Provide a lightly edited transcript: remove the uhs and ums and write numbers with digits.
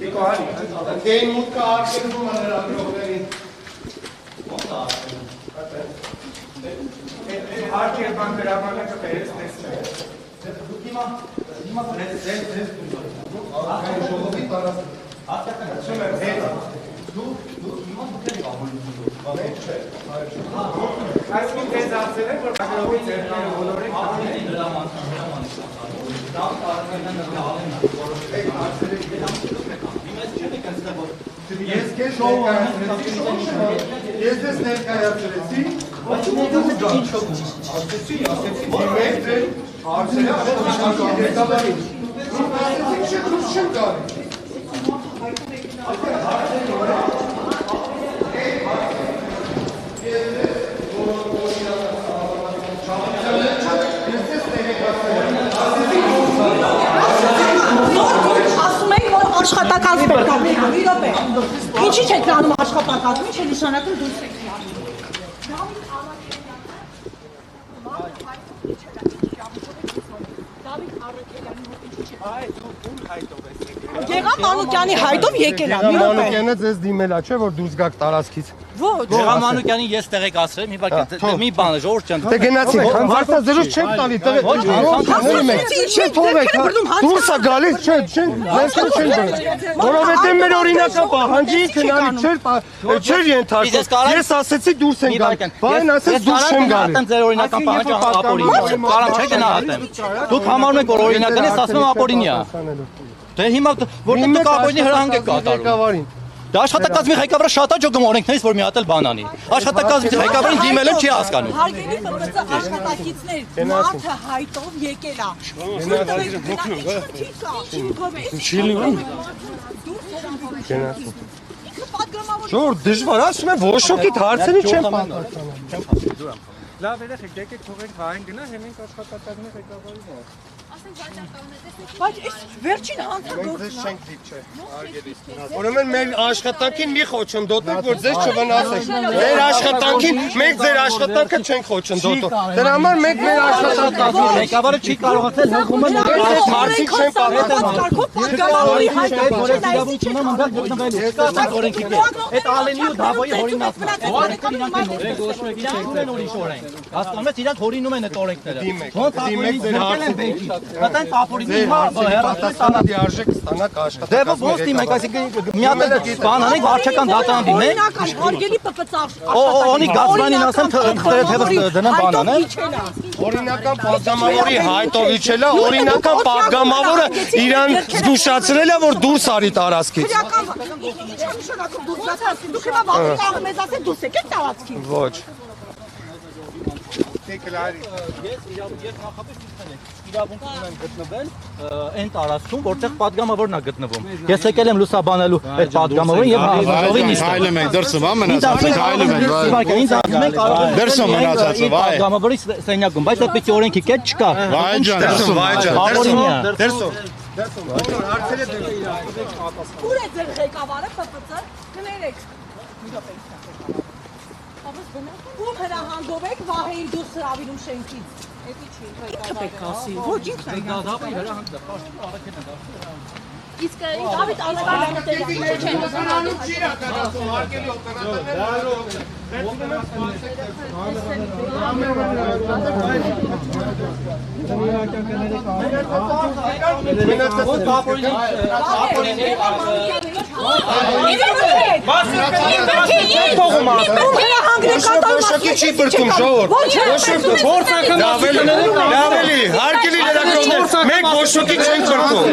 Դեին մուտքը արգելվում է լրագրողներին։ Հարկ երբան գրաբանակը բերեց տեսնել։ Դուք հիմա ժողովի տարածք։ ասում եմ հետ։ Դուք հիմա դուք եք ամոնում։ Այսինքն դες ասել եք, որ լրագրողի ձեռքերը բոլորին քանի Ես քեզ ներկայացրեցի, ասեցի, հարցերը ղեկավարին։ Ասեցիք չէ, դուրս չեմ գալի։ Աշխատակազմի պետք է մի րոպե։ Ինչի՞ չեք անում աշխատակազմի, չէ նշանակում դուրս եք Գեղամ Մանուկյանի հայտով եկել է, մի րոպե։ Մանուկյանը ձեզ դիմել է, չէ՞ որ դուրս գաք տարածքից։ Ոչ։ Գեղամ Մանուկյանին ես տեղեկացրել եմ, մի բան է, ժողովուրդ ջան։ Դե գնացինք, հարցազրույց չենք տալի, չէ թողեք, դուրս է գալիս, չէ, չենք բերում։ Որովհետև մեր օրինական պահանջի քննարկի չէր ենթարկվում։ Ես ասեցի դուրս են գալի, բան ասեց դուրս չեմ գալի։ Ձեր օրինական պահանջը ապօրինի է։ Կարամ չէ գնահատեմ։ Դուք համարում եք որ օրինական է, ասում եմ ապօրինի է։ Դե հիմա որտեղ դուք ապօրինի հրահանգ եք կատարում։ Դա աշխատակազմի ղեկավարը շատ է ջոգում օրենքներից, որ մի հատ էլ բան անի։ Աշխատակազմի ղեկավարին դիմել եմ չի հասկանում։ Հարգելի ԲՊՑ աշխատակիցներ, մարդը հայտով եկել է։ Ժողովուրդ դժվար ասում եմ ոչ ոքիդ հարցերի չեմ պատասխանում։ Լավ երեխեք, եկեք թողեք վային գնա, հենենք աշխատակազմի ղեկավարի մոտ։ Բայց այս վերջին հանցագործն է։ Չենք դիպչե, արգելից։ Ուրեմն մեր աշխատանքին մի խոչընդոտեք, որ ձեզ չվնասենք։ Մեր աշխատանքին մենք ձեր աշխատանքը չենք խոչընդոտում։ Դրա համար մենք մեր աշխատանքը Ղեկավարը չի կարողացել հղումը հարցի չեմ Այդ ալենի ու դավոյի հորինացնա։ Հասկանում ես, իրանք հորինում են այդ օրենքները։ դիմեք ձեր հարցը։ Կտենք ապօրինի Պատասխանատի արժեք ստանաք աշխատանքը։ Դե ո՞նց դիմեք, այսինքն մի հատ բան անենք, վարչական դատան դիմենք։ Օրինական, հարգելի ՊՊՑ Օնի գազմանին ասեմ թեւս դնեմ բան անեմ։ Օրինական պատգամավորի հայտով իջել է, օրինական պատգամավորը իրան զգուշացրել է, որ դուրս արի տարածքից։ Դուք հիմա բաղում մեզ ասել դուրս եկեք տարածքից։ Ոչ։ Ես նախապես իրավունք ունեմ գտնվել այն տարածքում, որտեղ պատգամավորն է գտնվում։ Ես եկել եմ լուսաբանելու այդ պատգամավորին եւ հաղորդողին իսկ հայլում եք դրսում, մնացածը հայլում եք, ինձ ասում եք դրսում մնացածը, վայ։ Պատգամավորի սենյակում, բայց այդպեսի օրենքի կետ չկա։ Վայ ջան, դրսում, վայ ջան, Դերսում։ Ուր է ձեր ղեկավարը ՊՊՑ կներեք։ Ում հրահանգով եք Վահեին դուրս հրավիրում շենքից։ Էդի չի ղեկավարը։ Ոչ ինքն է Իսկ Դավիթ Անվարյանը տեղի չէ։ Հանանում չի իրականացում, արգելի Ոչոքի չի բրդում ժողովուրդ։ Լավելի, հարկելի լրագրողներ, մենք ոչոքի չենք բրդում։